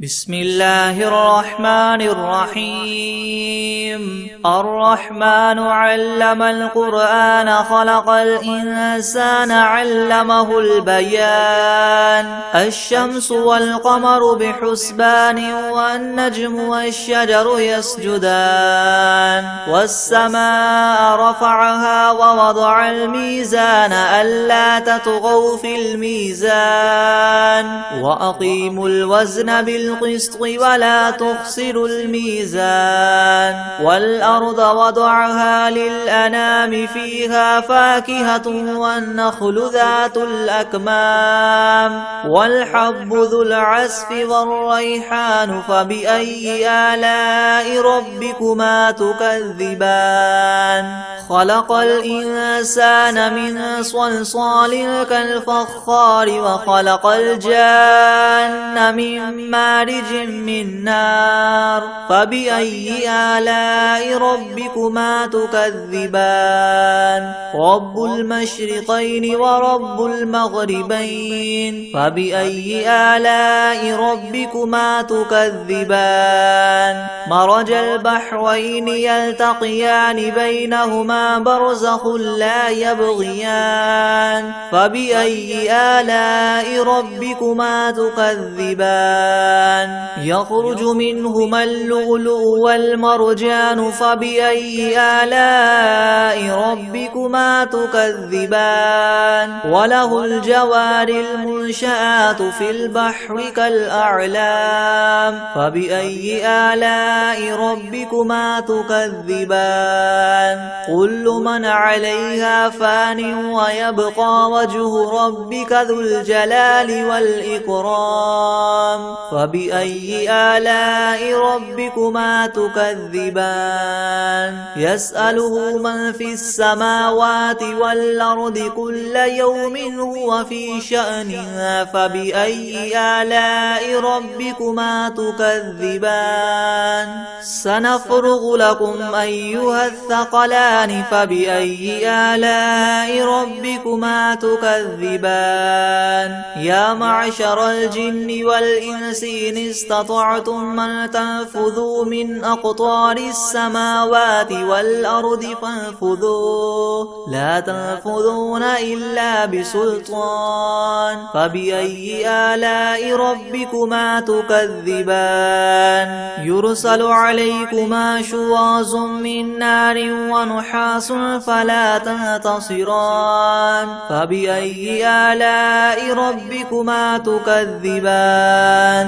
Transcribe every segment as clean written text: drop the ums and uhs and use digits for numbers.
بسم الله الرحمن الرحيم. الرحمن علم القرآن خلق الإنسان علمه البيان. الشمس والقمر بحسبان والنجم والشجر يسجدان. والسماء رفعها ووضع الميزان ألا تطغوا في الميزان وأقيموا الوزن بالقسط ولا تخسروا الميزان. والأرض وضعها للأنام فيها فاكهة والنخل ذات الأكمام والحب ذو العصف والريحان فبأي آلاء ربكما تكذبان. خلق الإنسان من صلصال كالفخار وخلق الجان من مارج من نار فبأي آلاء ربكما تكذبان. رب المشرقين ورب المغربين فبأي آلاء ربكما تكذبان. مرج البحرين يلتقيان بينهما برزخ لا يبغيان فبأي آلاء ربكما تكذبان. يخرج منهما اللؤلؤ والمرجان فبأي آلاء ربكما تكذبان. وله الجوار المنشآت في البحر كالأعلام فبأي آلاء ربكما تكذبان. كل من عليها فان ويبقى وجه ربك ذو الجلال والإكرام فبأي آلاء ربكما تكذبان. يسأله من في السماوات والأرض كل يوم هو في شأن فبأي آلاء ربكما تكذبان. سنفرغ لكم أيها الثقلان فبأي آلاء ربكما تكذبان. يا معشر الجن والإنس إن استطعتم أن تنفذوا من أقطار السماوات والأرض فانفذوا لا تنفذون إلا بسلطان فبأي آلاء ربكما تكذبان. يرسل عليكما شواظ من نار ونحاس فلا تنتصران فبأي آلاء ربكما تكذبان.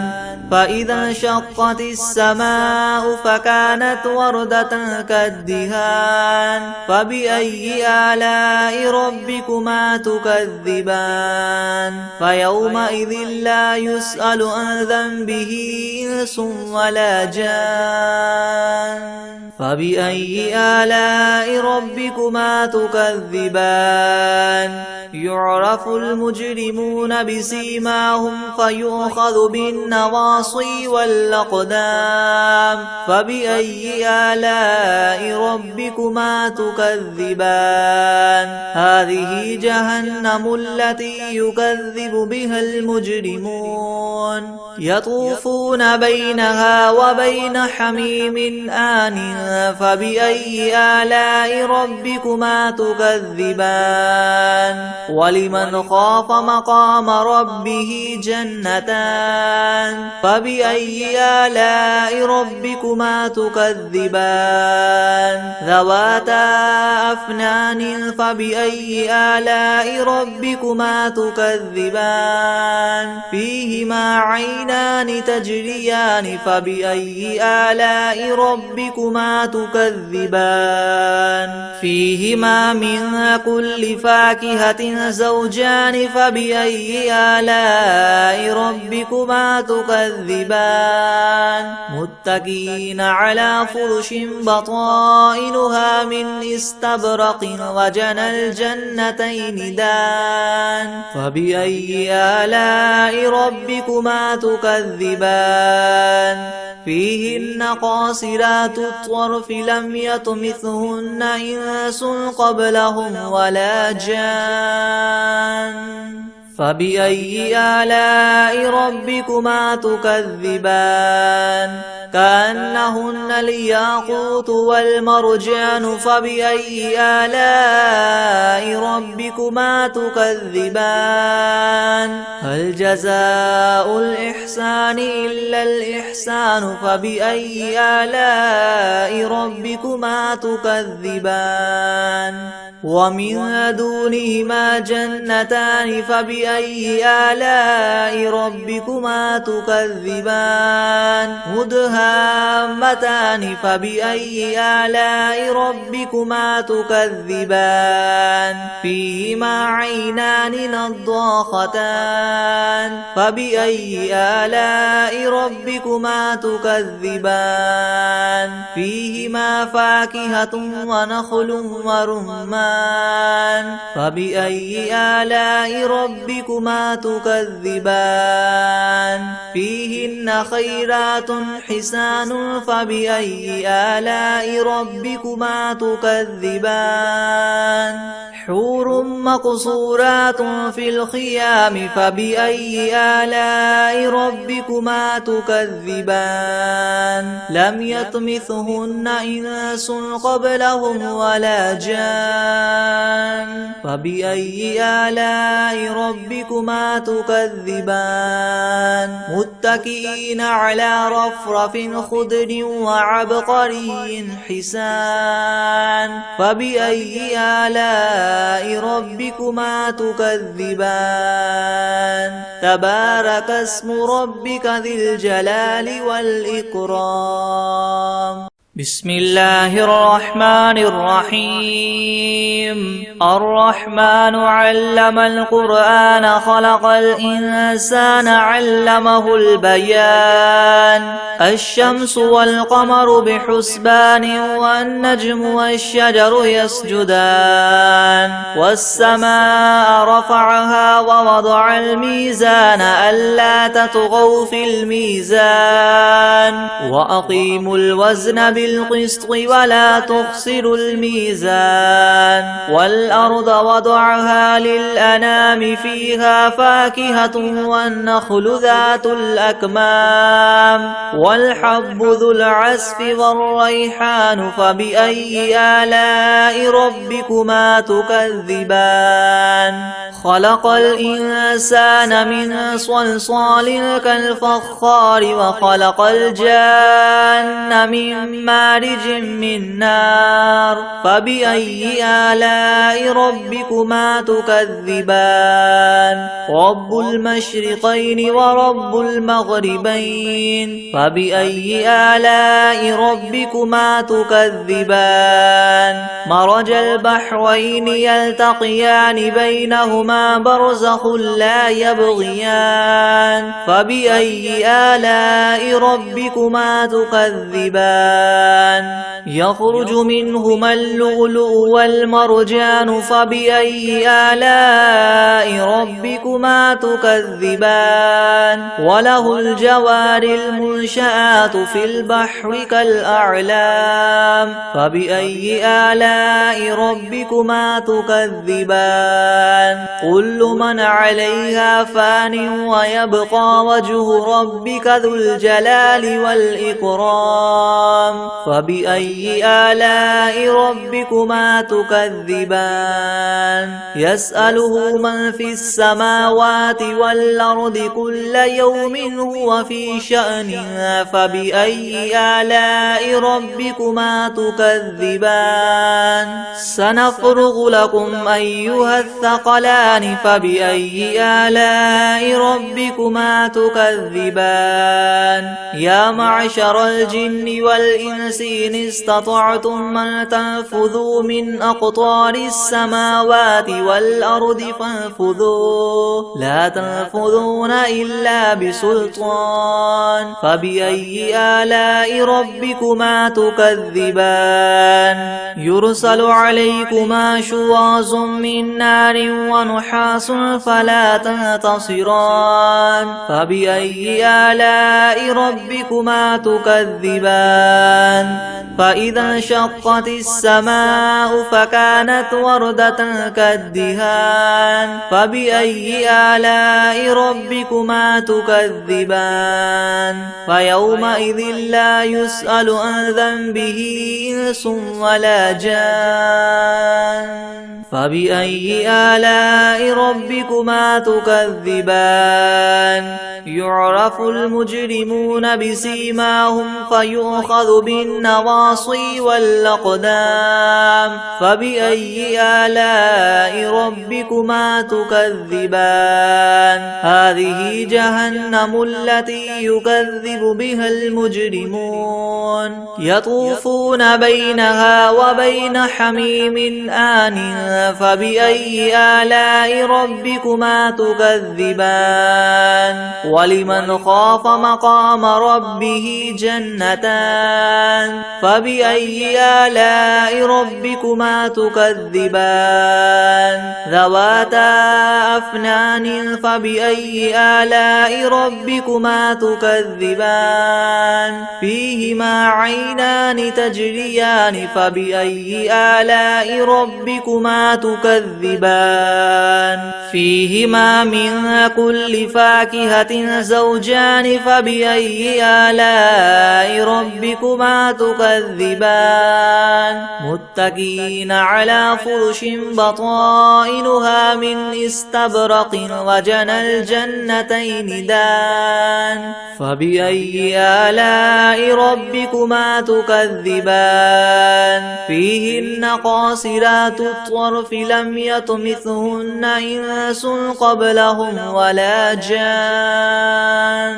فإذا انشقت السماء فكانت وردة كالدهان فبأي آلاء ربكما تكذبان. فيومئذ لا يسأل عن ذنبه إنس ولا جان فبأي آلاء ربكما تكذبان. يعرف المجرمون بسيماهم فيؤخذ بالنواصي والأقدام فبأي آلاء ربكما تكذبان. هذه جهنم التي يكذب بها المجرمون يطوفون بينها وبين حميم آن فبأي آلاء ربكما تكذبان. ولمن خاف مقام ربه جنتان فبأي آلاء ربكما تكذبان. ذواتا أفنان فبأي آلاء ربكما تكذبان. فيهما عينان تجريان فبأي آلاء ربكما تكذبان. فيهما من كل فاكهة زوجان فبأي آلاء ربكما تكذبان. متكئين على فرش بطائنها من استبرق وجنى الجنتين دان فبأي آلاء ربكما تكذبان. فيهن قاصرات الطرف لم يطمثهن إنس قبلهم ولا جان فبأي آلاء ربكما تكذبان كأنهن الياقوت والمرجان فبأي آلاء ربكما تكذبان هل جزاء الإحسان إلا الإحسان فبأي آلاء ربكما تكذبان ومن دونهما جنتان فبأي آلاء ربكما تكذبان مدهامتان فبأي آلاء ربكما تكذبان فيهما عينان نضاختان فبأي آلاء ربكما تكذبان فيهما فاكهة ونخل ورمان فبأي آلاء ربكما تكذبان فيهن خيرات حسان فبأي آلاء ربكما تكذبان حور مقصورات في الخيام فبأي آلاء ربكما تكذبان لم يطمثهن إنس قبلهم ولا جان فبأي آلاء ربكما تكذبان متكئين على رفرف خضر وعبقري حسان فبأي آلاء ربكما تكذبان تبارك اسم ربك ذي الجلال والإكرام بسم الله الرحمن الرحيم الرحمن علم القرآن خلق الإنسان علمه البيان الشمس والقمر بحسبان والنجم والشجر يسجدان والسماء رفعها ووضع الميزان ألا تطغوا في الميزان وأقيموا الوزن بالقسط ولا تخسروا الميزان والأرض وضعها للأنام فيها فاكهة والنخل ذات الأكمام والحب ذو العسف والريحان فبأي آلاء ربكما تكذبان خلق الإنسان من صلصال كالفخار وخلق الجان من مارج من نار فبأي آلاء ربكما تكذبان رب المشرقين ورب المغربين فبأي آلاء ربكما تكذبان مرج البحرين يلتقيان بينهما برزخ لا يبغيان فبأي آلاء ربكما تكذبان يخرج منهما اللؤلؤ والمرجان فبأي آلاء ربكما تكذبان وله الجوار المنشآت في البحر كالأعلام فبأي آلاء ربكما تكذبان كل من عليها فان ويبقى وجه ربك ذو الجلال والإكرام فبأي آلاء ربكما تكذبان يسأله من في السماوات والأرض كل يوم هو في شأن فبأي آلاء ربكما تكذبان سنفرغ لكم أيها الثقلان فبأي آلاء ربكما تكذبان يا معشر الجن والإنس إن استطعتم أن تنفذوا من أقطار السماوات والأرض فانفذوا لا تنفذون إلا بسلطان فبأي آلاء ربكما تكذبان يرسل عليكما شواظ من نار ونحاس ونحاس فلا تنتصران فبأي آلاء ربكما تكذبان فإذا انشقت السماء فكانت وردة كالدهان فبأي آلاء ربكما تكذبان فيومئذ لا يسأل عن ذنبه إنس ولا جان فبأي آلاء ربكما تكذبان يعرف المجرمون بسيماهم فيؤخذ بالنواصي والأقدام فبأي آلاء ربكما تكذبان هذه جهنم التي يكذب بها المجرمون يطوفون بينها وبين حميم آن فبأي آلاء ربكما تكذبان ولمن خاف مقام ربه جنتان فبأي آلاء ربكما تكذبان ذواتا أفنان فبأي آلاء ربكما تكذبان فيهما عينان تجريان فبأي آلاء ربكما تكذبان فيهما من كل فاكهة زوجان فبأي آلاء ربكما تكذبان متكئين على فرش بطائنها من استبرق وجنى الجنتين دان فبأي آلاء ربكما تكذبان فيهن قاصرات الطرف لم يطمثهن إنس قبلهم ولا جان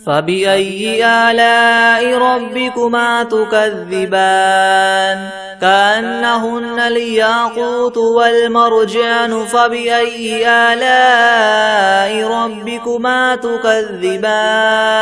فبأي آلاء ربكما تكذبان كأنهن الياقوت والمرجان فبأي آلاء ربكما تكذبان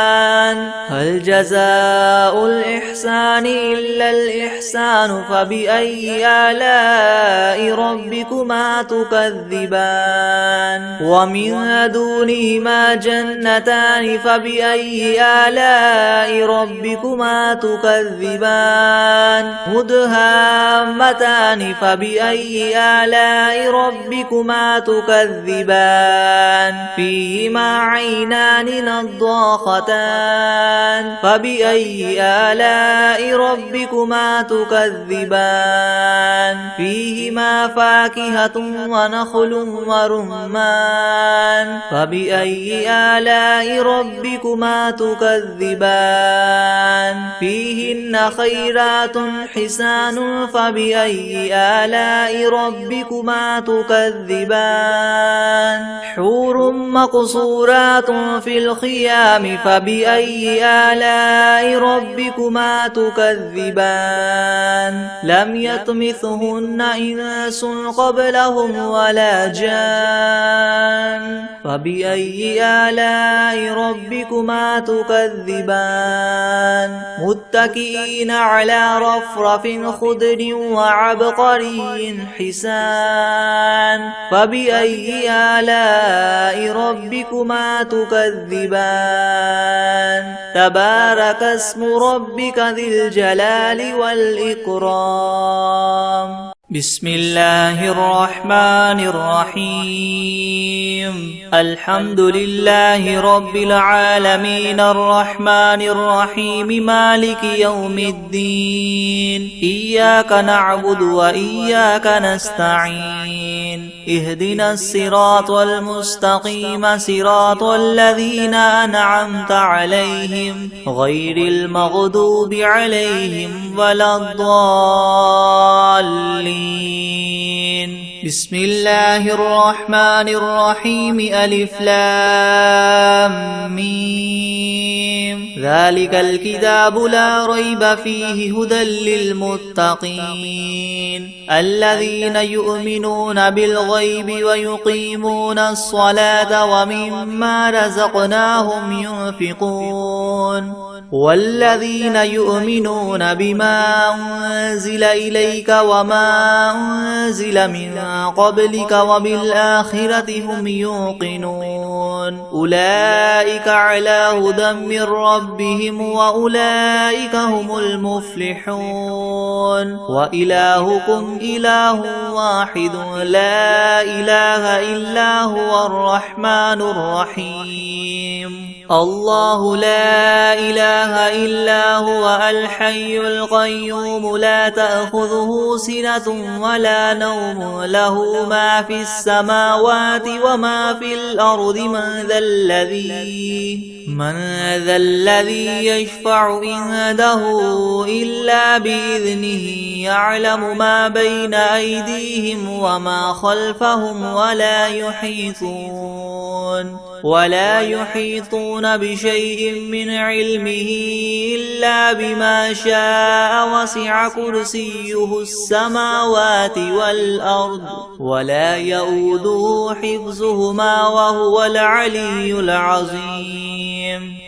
هل جزاء الإحسان إلا الإحسان فبأي آلاء ربكما تكذبان ومن دونهما جنتان فبأي آلاء ربكما تكذبان مدهامتان فبأي آلاء ربكما تكذبان فيهما عينان نضاختان فبأي آلاء ربكما تكذبان فيهما فاكهة ونخل ورمان فبأي آلاء ربكما تكذبان فيهن خيرات حسان فبأي آلاء ربكما تكذبان حور مقصورات في الخيام فبأي آلاء ربكما تكذبان لم يطمثهن إنس قبلهم ولا جان فبأي آلاء ربكما تكذبان متكئين على رفرف خضر وعبقري حسان فبأي آلاء ربكما تكذبان تبارك اسم ربك ذي الجلال والإكرام بسم الله الرحمن الرحيم الحمد لله رب العالمين الرحمن الرحيم مالك يوم الدين إياك نعبد وإياك نستعين اهدنا الصراط المستقيم صراط الذين أنعمت عليهم غير المغضوب عليهم ولا الضالين بسم الله الرحمن الرحيم ألف لام ميم ذلك الكتاب لا ريب فيه هدى للمتقين الذين يؤمنون بالغيب ويقيمون الصلاة ومما رزقناهم ينفقون والذين يؤمنون بما أنزل إليك وما أنزل من قبلك وبالآخرة هم يوقنون أولئك على هدى من ربهم وأولئك هم المفلحون وإلهكم إله واحد لا إله إلا هو الرحمن الرحيم الله لا إله إلا هو الحي القيوم لا تأخذه سنة ولا نوم له ما في السماوات وما في الأرض من ذا الذي يشفع عنده إلا بإذنه يعلم ما بين أيديهم وما خلفهم ولا يحيطون بشيء من علمه إلا بما شاء وسع كرسيه السماوات والأرض ولا يؤوده حفظهما وهو العلي العظيم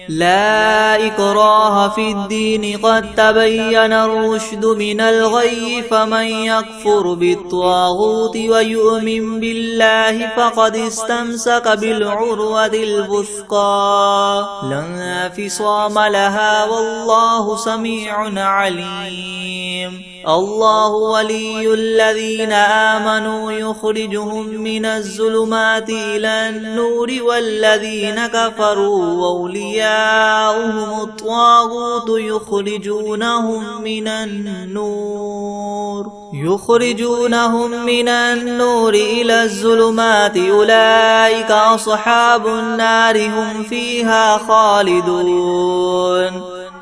لا إكراه في الدين قد تبين الرشد من الغي فمن يكفر بالطاغوت ويؤمن بالله فقد استمسك بالعروة الوثقى لا انفصام لها والله سميع عليم الله ولي الذين آمنوا يخرجهم من الظلمات إلى النور والذين كفروا أولياؤهم الطاغوت يخرجونهم من النور إلى الظلمات أولئك أصحاب النار هم فيها خالدون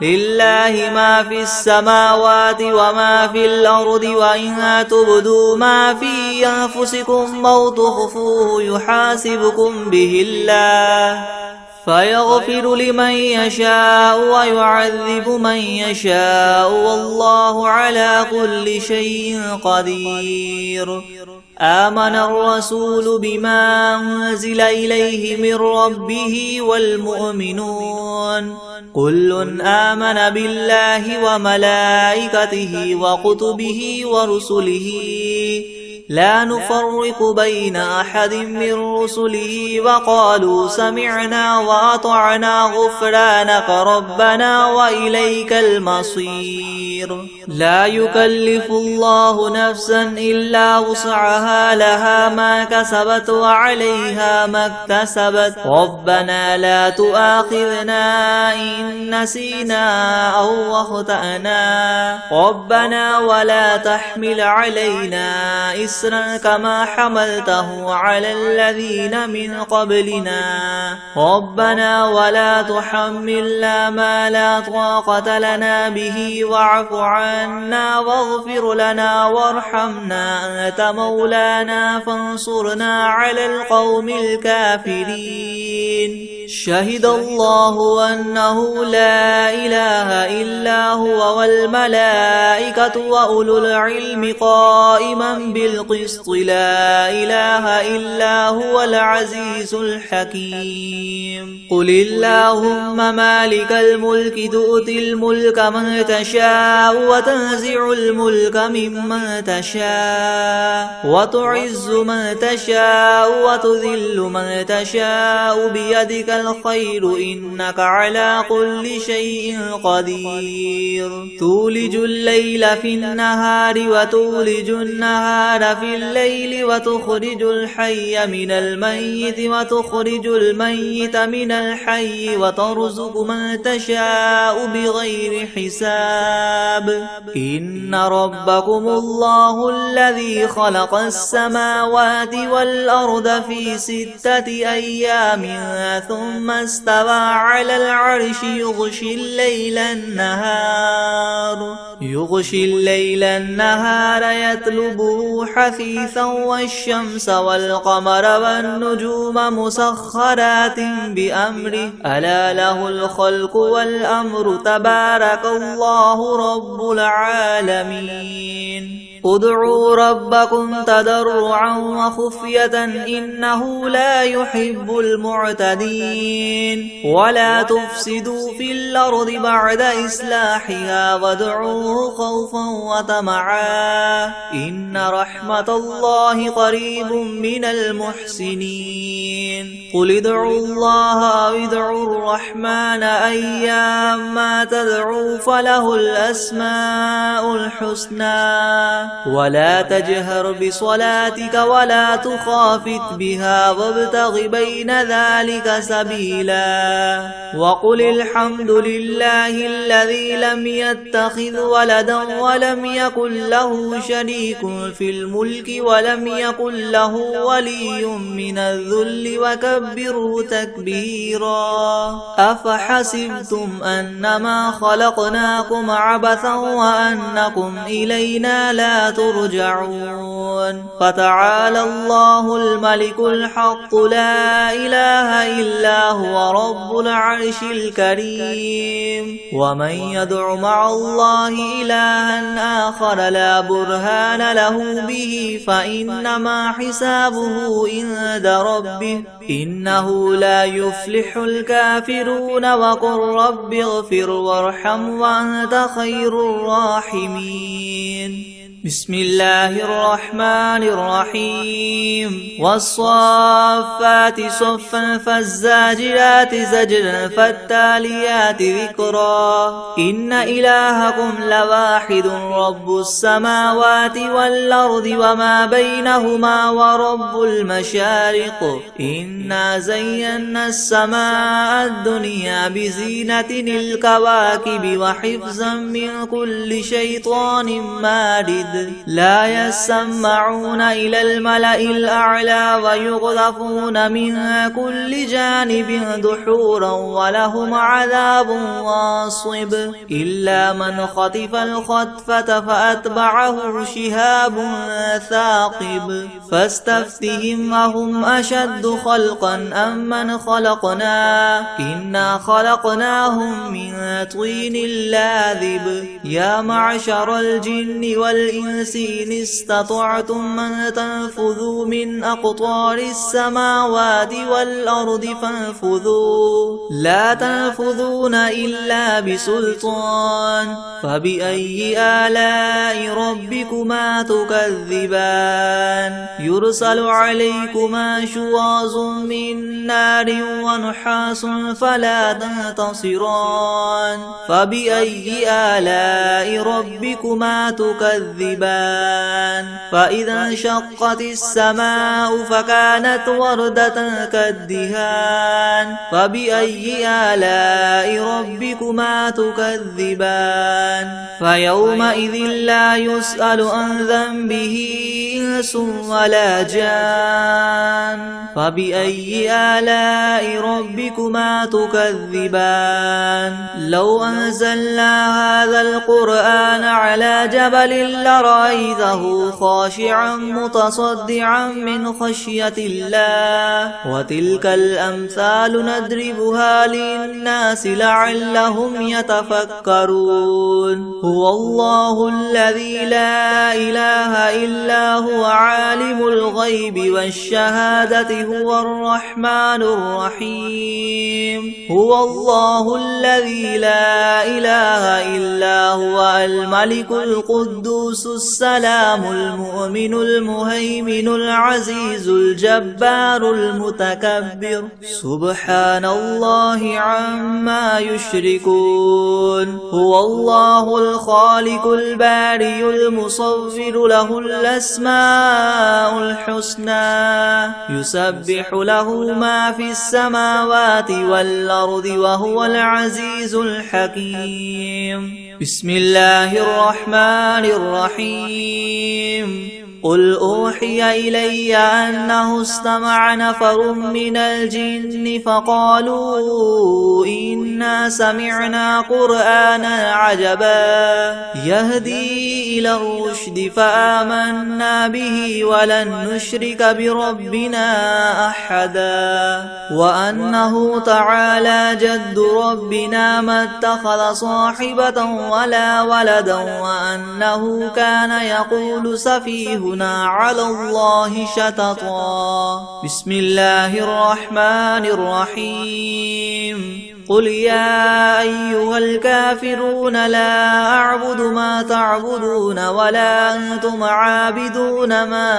لله ما في السماوات وما في الأرض وإن تبدوا ما في أنفسكم أو تخفوه يحاسبكم به الله فيغفر لمن يشاء ويعذب من يشاء والله على كل شيء قدير آمن الرسول بما أنزل إليه من ربه والمؤمنون كل آمن بالله وملائكته وكتبه ورسله لا نفرق بين أحد من رسله وقالوا سمعنا وأطعنا غفرانك ربنا وإليك المصير لا يكلف الله نفسا إلا وسعها لها ما كسبت وعليها ما اكتسبت ربنا لا تؤاخذنا إن نسينا أو أخطأنا ربنا ولا تحمل علينا إسرا كما حملته على الذين من قبلنا ربنا ولا تحملنا ما لا طاقة لنا به واعف عنا واغفر لنا وارحمنا أنت مولانا فانصرنا على القوم الكافرين شهد الله أنه لا إله إلا هو والملائكة وأولو العلم قائما بالقسط لا إله إلا هو العزيز الحكيم قل اللهم مالك الملك تؤتي الملك من تشاء وتنزع الملك ممن تشاء وتعز من تشاء وتذل من تشاء بيدك الخير إنك على كل شيء قدير تولج الليل في النهار وتولج النهار في الليل وتخرج الحي من الميت وتخرج الميت من الحي وترزق من تشاء بغير حساب إن ربكم الله الذي خلق السماوات والأرض في 6 أيام ثم استوى على العرش يغشي الليل النهار يطلبه حثيثا والشمس والقمر والنجوم مسخرات بأمره ألا له الخلق والأمر تبارك الله رب العالمين ادعوا ربكم تضرعا وخفية إنه لا يحب المعتدين ولا تفسدوا في الأرض بعد إصلاحها وادعوه خوفا وطمعا إن رحمة الله قريب من المحسنين قل ادعوا الله أو ادعوا الرحمن أيما تدعوا فله الأسماء الحسنى ولا تجهر بصلاتك ولا تخافت بها وابتغ بين ذلك سبيلا وقل الحمد لله الذي لم يتخذ ولدا ولم يكن له شريك في الملك ولم يكن له ولي من الذل وكبره تكبيرا أفحسبتم أنما خلقناكم عبثا وأنكم إلينا لا ترجعون فتعالى الله الملك الحق لا إله إلا هو رب العرش الكريم ومن يدع مع الله إلها آخر لا برهان له به فإنما حسابه عند ربه إنه لا يفلح الكافرون وقل رب اغفر وارحم وأنت خير الراحمين بسم الله الرحمن الرحيم والصافات صفا فالزاجرات زجرا فالتاليات ذكرا إن إلهكم لواحد رب السماوات والأرض وما بينهما ورب المشارق إنا زينا السماء الدنيا بزينة الكواكب وحفظا من كل شيطان مارد لا يسمعون إلى الملأ الأعلى ويقذفون من كل جانب دحورا ولهم عذاب واصب إلا من خطف الخطفة فأتبعه شهاب ثاقب فاستفتهم أهم أشد خلقا أم من خلقنا إنا خلقناهم من طين لاذب يا معشر الجن والإنس إن استطعتم أن تنفذوا من أقطار السماوات والأرض فانفذوا لا تنفذون إلا بسلطان فبأي آلاء ربكما تكذبان يرسل عليكما شواظ من نار ونحاس فلا تنتصران فبأي آلاء ربكما تكذبان فإذا انشقت السماء فكانت وردة كالدهان فبأي آلاء ربكما تكذبان فيومئذ لا يسأل عن ذنبه إنس ولا جان فبأي آلاء ربكما تكذبان لو أنزلنا هذا القرآن على جبل لرأيته خاشعا متصدعا من خشية الله وتلك الأمثال نضربها للناس لعلهم يتفكرون هو الله الذي لا إله إلا هو عالم الغيب والشهادة هو الرحمن الرحيم هو الله الذي لا إله إلا هو الملك القدوس السلام المؤمن المهيمن العزيز الجبار المتكبر سبحان الله عما يشركون هو الله الخالق البارئ المصور له الأسماء الحسنى يسبح له ما في السماوات والأرض وهو العزيز الحكيم بسم الله الرحمن الرحيم قل أوحي إلي أنه استمع نفر من الجن فقالوا إنا سمعنا قرآنا عجبا يهدي إلى الرشد فآمنا به ولن نشرك بربنا أحدا وأنه تعالى جد ربنا ما اتخذ صاحبة ولا ولدا وأنه كان يقول سفيهنا على الله شططا بسم الله الرحمن الرحيم قل يا أيها الكافرون لا أعبد ما تعبدون ولا أنتم عابدون ما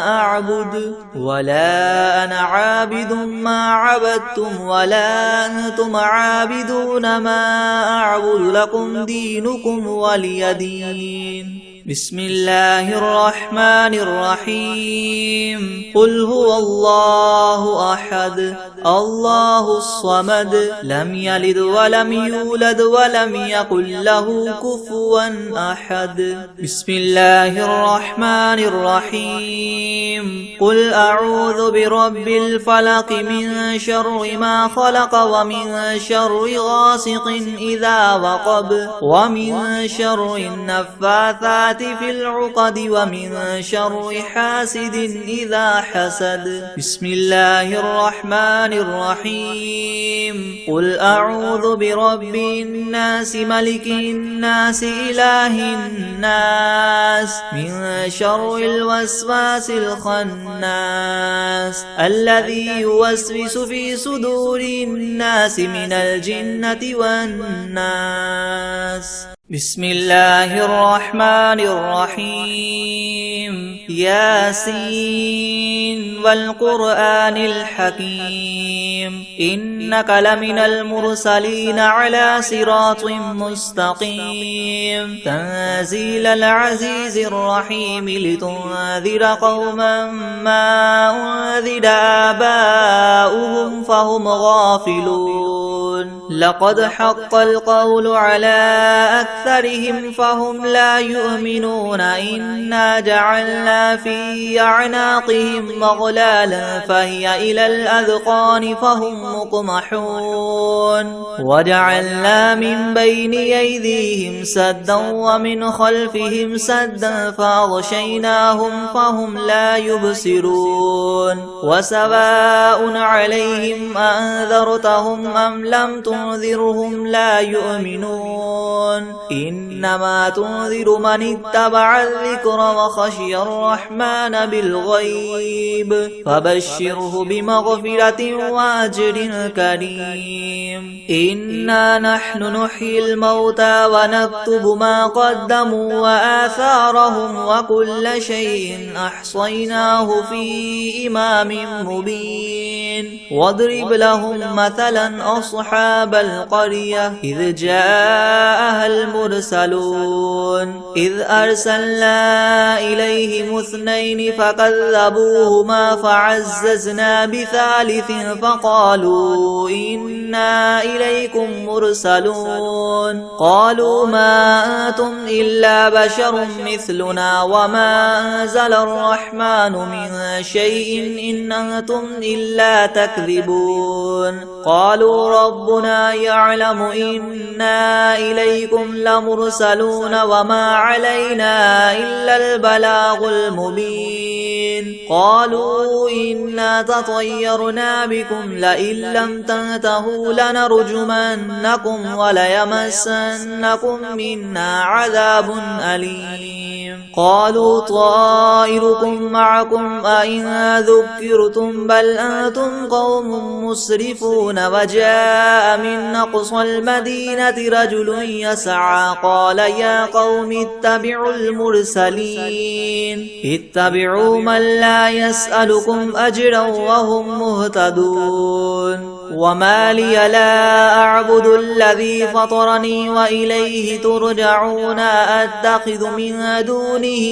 أعبد ولا أنا عابد ما عبدتم ولا أنتم عابدون ما أعبد لكم دينكم ولي دين بسم الله الرحمن الرحيم قل هو الله أحد الله الصمد لم يلد ولم يولد ولم يكن له كفوا أحد بسم الله الرحمن الرحيم قل أعوذ برب الفلق من شر ما خلق ومن شر غاسق إذا وقب ومن شر النفاثات في العقد ومن شر حاسد إذا حسد بسم الله الرحمن الرحيم قل أعوذ برب الناس ملك الناس إله الناس من شر الوسواس الخناس الذي يوسوس في صدور الناس من الجنة والناس بسم الله الرحمن الرحيم ياسين والقرآن الحكيم إنك لمن المرسلين على صراط مستقيم تنزيل العزيز الرحيم لتنذر قوما ما أنذر آباؤهم فهم غافلون لقد حق القول على أكثرهم فهم لا يؤمنون إنا جعلنا في أعناقهم مغلالا فهي إلى الأذقان فهم مقمحون وجعلنا من بين أيديهم سدا ومن خلفهم سدا فأغشيناهم فهم لا يبصرون وسواء عليهم أنذرتهم أم لم تنذرهم لا يؤمنون إنما تنذر من اتبع الذكر وخشي الرحمن بالغيب فبشره بمغفرة وأجر كريم إنا نحن نحيي الموتى ونكتب ما قدموا وآثارهم وكل شيء أحصيناه في إمام مبين واضرب لهم مثلا أصحاب القرية إذ جاءها المرسلون إذ أرسلنا إليهم اثنين فكذبوهما فعززنا بثالث فقالوا إنا إليكم مرسلون قالوا ما أنتم إلا بشر مثلنا وما أنزل الرحمن من شيء إن أنتم إلا تكذبون قالوا ربنا يعلم إنا إليكم لمرسلون وما علينا إلا البلاغ المبين قالوا إنا تطيرنا بكم لئن لم تنتهوا لنرجمنكم وليمسنكم منا عذاب أليم قالوا طائركم معكم أئن ذكرتم بل أنتم قوم مسرفون وجاء من أقصى المدينة رجل يسعى قال يا قوم اتبعوا المرسلين اتبعوا من لا يسألكم أجرا وهم مهتدون وما لي لا أعبد الذي فطرني وإليه ترجعون أتخذ من دونه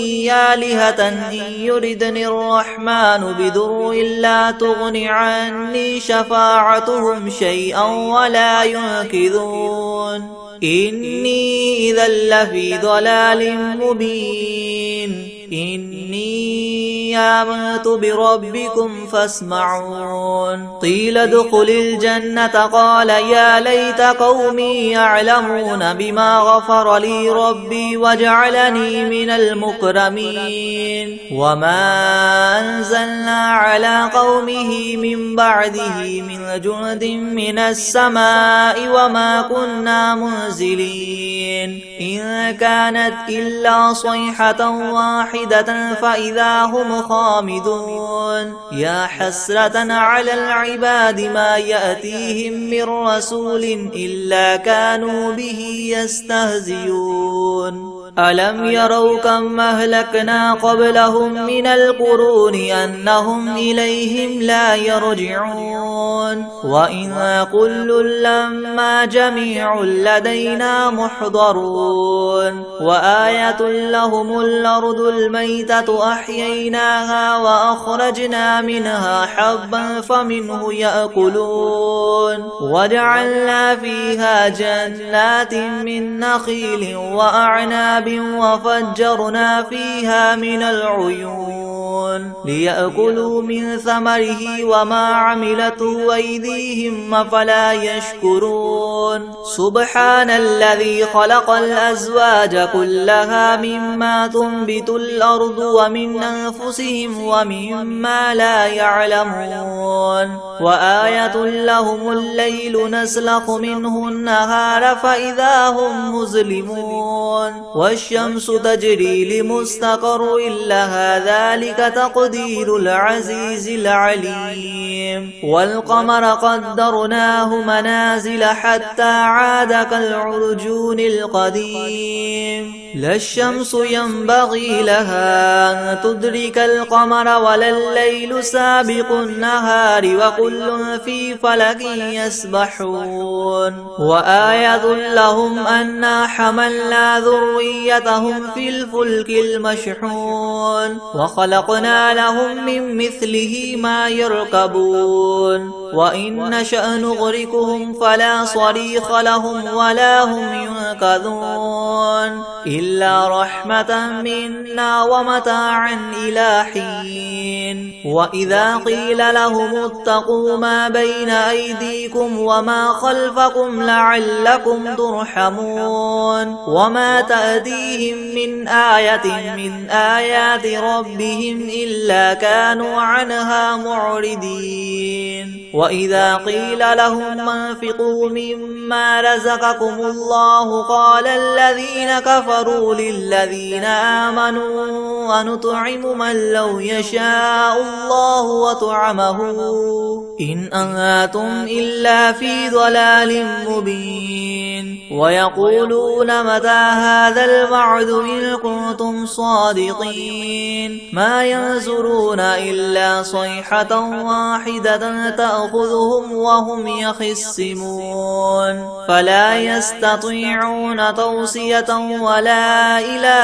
آلهة إن يردني الرحمن بضر لا تغن عني شفاعتهم شيئا ولا ينقذون إني إذا لفي ضلال مبين إني آمنت بربكم فاسمعون قيل ادخل الجنة قال يا ليت قومي يعلمون بما غفر لي ربي وجعلني من المكرمين وما أنزلنا على قومه من بعده من جند من السماء وما كنا منزلين إن كانت إلا صيحة واحدة فإذا هم خامدون يا حسرة على العباد ما يأتيهم من رسول إلا كانوا به يستهزئون ألم يروا كم أهلكنا قبلهم من القرون أنهم إليهم لا يرجعون وإن كل لما جميع لدينا محضرون وآية لهم الأرض الميتة أحييناها وأخرجنا منها حبا فمنه يأكلون وجعلنا فيها جنات من نخيل وأعناب وفجرنا فيها من العيون ليأكلوا من ثمره وما عملته أيديهم أفلا يشكرون سبحان الذي خلق الأزواج كلها مما تنبت الأرض ومن أنفسهم ومما لا يعلمون وآية لهم الليل نسلخ منه النهار فإذا هم مظلمون والشمس تجري لمستقر لها ذلك تقدير العزيز العليم والقمر قدرناه منازل حتى عاد كالعرجون القديم لا الشمس ينبغي لها أن تدرك القمر ولا الليل سابق النهار وكل في فلك يسبحون وآية لهم أنا حملنا ذريتهم في الفلك المشحون وخلقنا لهم من مثله ما يركبون وإن نشأ نغرقهم فلا صريخ لهم ولا هم ينقذون إلا رحمة منا ومتاعا إلى حين وإذا قيل لهم اتقوا ما بين أيديكم وما خلفكم لعلكم ترحمون وما تأتيهم من آية من آيات ربهم إلا كانوا عنها معرضين وإذا قيل لهم انفقوا مما رزقكم الله قال الذين كفروا للذين آمنوا أنطعم من لو يشاء الله وطعمه إن أنتم إلا في ضلال مبين ويقولون متى هذا الوعد إن كنتم صادقين ما ينظرون إلا صيحة واحدة تأخذهم وهم يخصمون فلا يستطيعون توصية ولا إلى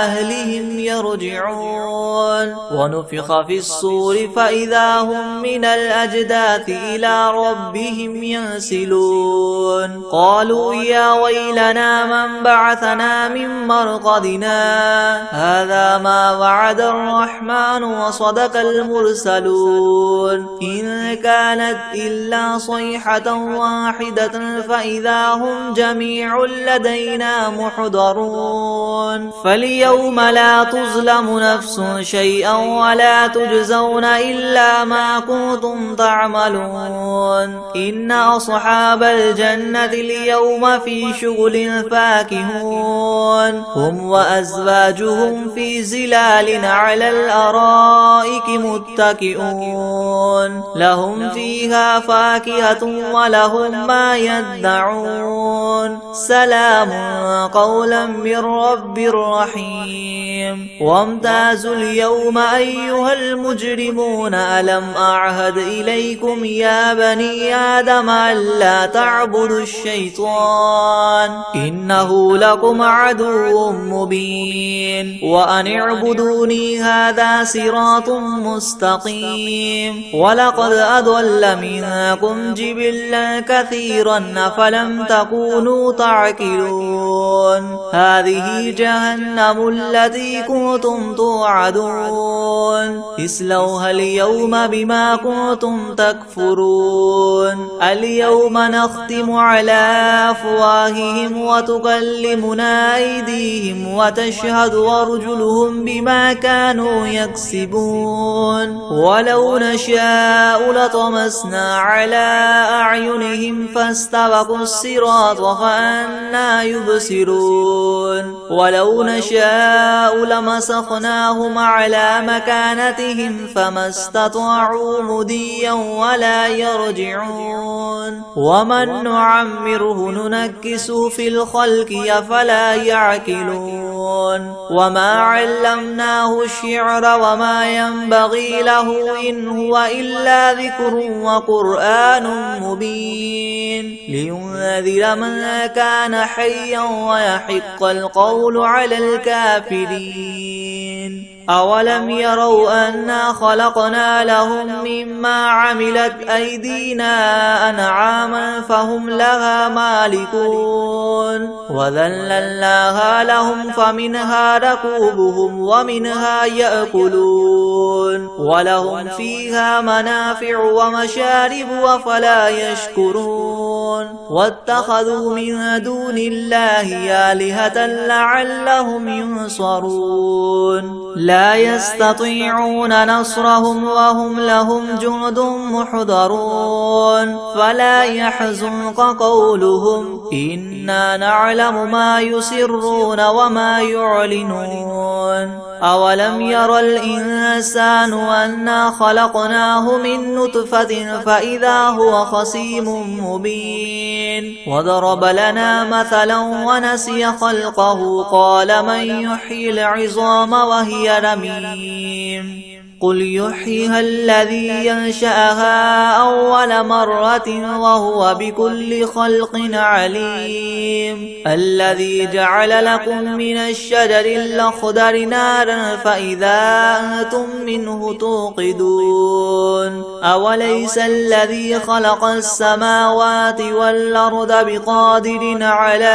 أهلهم يرجعون ونفخ في الصور فإذا هم من الأجداث إلى ربهم ينسلون قالوا يا ويلنا من بعثنا من مرقدنا هذا ما وعد الرحمن وصدق المرسلون إن كانت إلا صيحة واحدة فإذا هم جميع لدينا محضرون فاليوم لا تظلم نفس شيئا ولا تجزون إلا ما كنتم تعملون إن أصحاب الجنة اليوم في شغل فاكهون هم وأزواجهم في زلال على الأرائك متكئون لهم فيها فاكهة ولهم ما يدعون سلام قولا من رب رحيم وامتازوا اليوم أيها المجرمون ألم أعهد إليكم يا بني آدم ألا تعبدوا الشيطان إنه لكم عدو مبين وأن اعبدوني هذا صراط مستقيم ولقد أضل أضل منكم جبلا كثيرا أفلم تكونوا تعقلون هذه جهنم التي كنتم توعدون اصلوها اليوم بما كنتم تكفرون اليوم نختم على أفواههم وتكلمنا أيديهم وتشهد أرجلهم بما كانوا يكسبون ولو نشاء لطمسنا على أعينهم فاستبقوا الصراط فأنى يبصرون ولو نشاء لمسخناهم على مكانتهم فما استطاعوا مضيا ولا يرجعون ومن نعمره ننكسه في الخلق أفلا يعقلون وما علمناه الشعر وما ينبغي له إن هو إلا ذكر وقرآن مبين لينذر من كان حيا ويحق القول على الكافرين أولم يروا أنا خلقنا لهم مما عملت أيدينا أنعاما فهم لها مالكون وذللناها لهم فمنها ركوبهم ومنها يأكلون ولهم فيها منافع ومشارب أفلا يشكرون واتخذوا من دون الله آلهة لعلهم ينصرون لا يستطيعون نصرهم وهم لهم جند محضرون فلا يحزنك قولهم إنا نعلم ما يسرون وما يعلنون أولم ير الإنسان أنا خلقناه من نطفة فإذا هو خصيم مبين وضرب لنا مثلا ونسي خلقه قال من يحيي العظام وهي رميم قل يحييها الذي ينشأها أول مرة وهو بكل خلق عليم الذي جعل لكم من الشجر الأخضر نارا فإذا أنتم منه توقدون أوليس الذي خلق السماوات والأرض بقادر على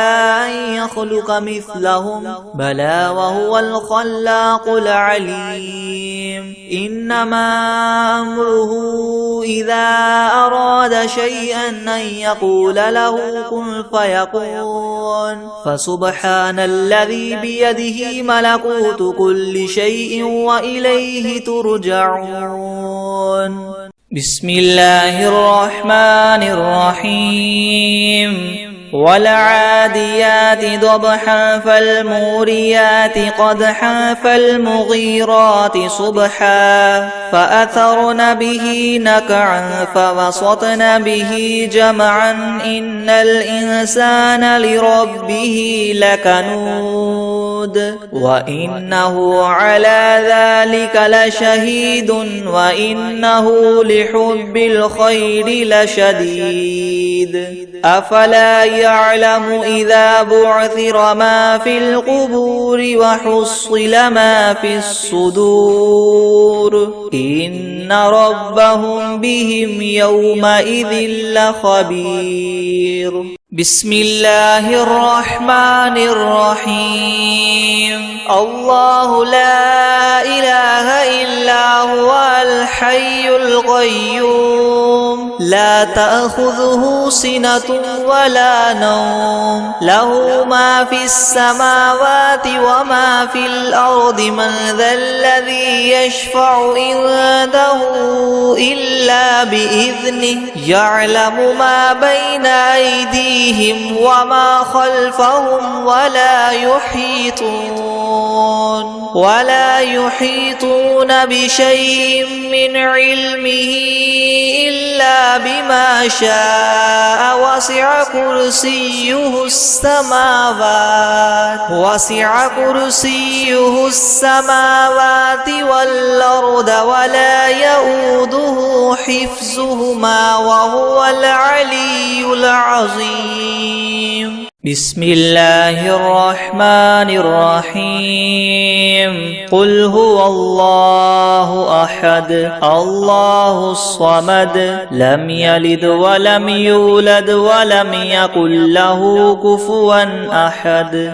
أن يخلق مثلهم بلى وهو الخلاق العليم إنما أمره إذا أراد شيئا أن يقول له كن فيكون فسبحان الذي بيده ملكوت كل شيء وإليه ترجعون بسم الله الرحمن الرحيم والعاديات ضبحا فالموريات قدحا فالمغيرات صبحا فأثرن به نقعا فوسطن به جمعا إن الإنسان لربه لكنود وإنه على ذلك لشهيد وإنه لحب الخير لشديد أفلا يعلم إذا بعثر ما في القبور وحصل ما في الصدور إن ربهم بهم يومئذ لخبير بسم الله الرحمن الرحيم الله لا إله إلا هو الحي القيوم لا تأخذه سنة ولا نوم له ما في السماوات وما في الأرض من ذا الذي يشفع عنده إلا بإذنه يعلم ما بين أيديهم وما خلفهم ولا يحيطون بشيء من علمه إلا بما شاء وسع كرسيه السماوات والأرض ولا يؤوده حفظهما وهو العلي العظيم بسم الله الرحمن الرحيم قل هو الله أحد الله الصمد لم يلد ولم يولد ولم يكن له كفوا أحد